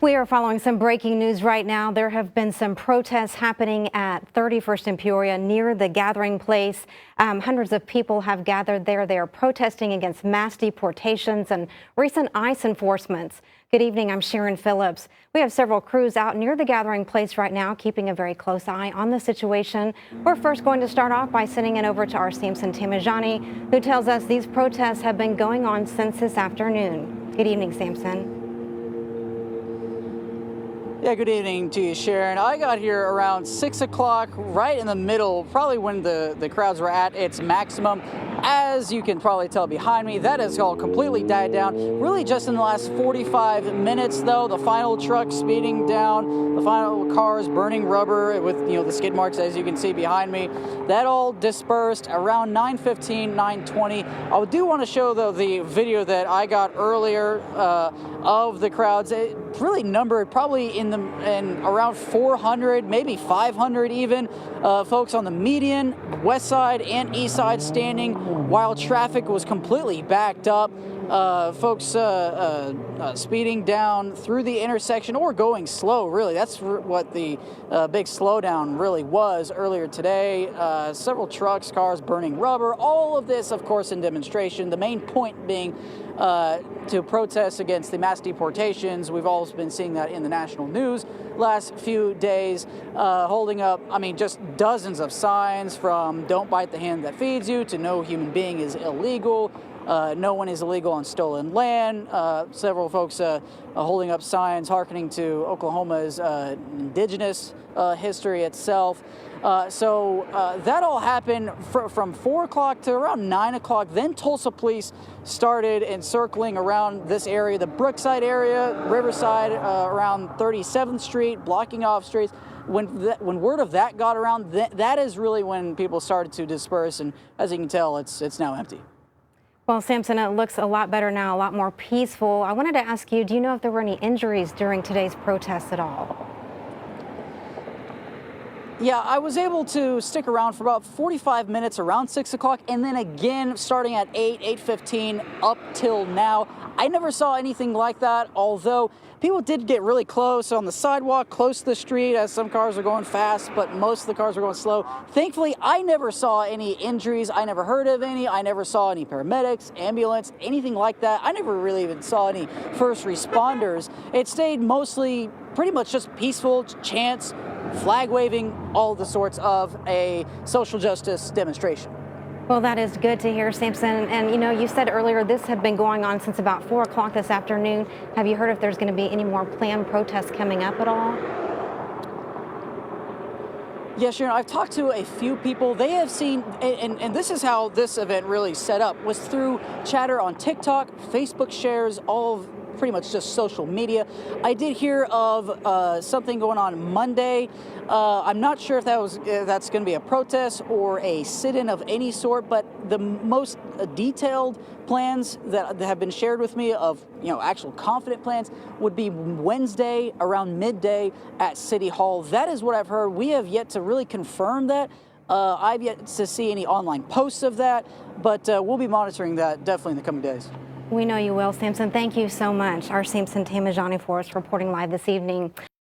We are following some breaking news right now. There have been some protests happening at 31st and Peoria near the gathering place. Hundreds of people have gathered there. They are protesting against mass deportations and recent ICE enforcements. Good evening, I'm Sharon Phillips. We have several crews out near the gathering place right now, keeping a very close eye on the situation. We're first going to start off by sending it over to our Samson Tamajani, who tells us these protests have been going on since this afternoon. Good evening, Samson. Yeah, good evening to you, Sharon. I got here around 6 o'clock, right in the middle, probably when the crowds were at its maximum. As you can probably tell behind me, that has all completely died down. Really just in the last 45 minutes, though, the final truck speeding down, the final cars burning rubber with, the skid marks, as you can see behind me. That all dispersed around 9:15, 9:20. I do want to show, though, the video that I got earlier of the crowds. It really numbered probably in around 400, maybe 500 even, folks on the median, west side and east side standing while traffic was completely backed up. Folks speeding down through the intersection or going slow, really. That's what the big slowdown really was earlier today. Several trucks, cars burning rubber, all of this, of course, in demonstration. The main point being to protest against the mass deportations. We've always been seeing that in the national news last few days, holding up, just dozens of signs from "Don't bite the hand that feeds you" to "No human being is illegal." No one is illegal on stolen land. Several folks holding up signs hearkening to Oklahoma's indigenous history itself. So that all happened from 4 o'clock to around 9 o'clock. Then Tulsa police started encircling around this area, the Brookside area, Riverside, around 37th Street, blocking off streets. When word of that got around, that is really when people started to disperse. And as you can tell, it's now empty. Well, Samson, it looks a lot better now, a lot more peaceful. I wanted to ask you, do you know if there were any injuries during today's protests at all? Yeah, I was able to stick around for about 45 minutes around 6 o'clock, and then again starting at 8:15 up till now. I never saw anything like that, although people did get really close on the sidewalk, close to the street, as some cars were going fast, but most of the cars were going slow. Thankfully, I never saw any injuries. I never heard of any. I never saw any paramedics, ambulance, anything like that. I never really even saw any first responders. It stayed mostly pretty much just peaceful chants, flag waving, all the sorts of a social justice demonstration. Well, that is good to hear, Samson. And you said earlier this had been going on since about 4 o'clock this afternoon. Have you heard if there's going to be any more planned protests coming up at all? Yeah, Sharon, I've talked to a few people. They have seen, and this is how this event really set up, was through chatter on TikTok, Facebook shares, all of pretty much just social media. I did hear of something going on Monday. I'm not sure if that's going to be a protest or a sit-in of any sort, but the most detailed plans that have been shared with me of actual confident plans would be Wednesday around midday at City Hall. That is what I've heard. We have yet to really confirm that. I've yet to see any online posts of that, but we'll be monitoring that definitely in the coming days. We know you will, Samson. Thank you so much. Our Samson Tamajani for us reporting live this evening.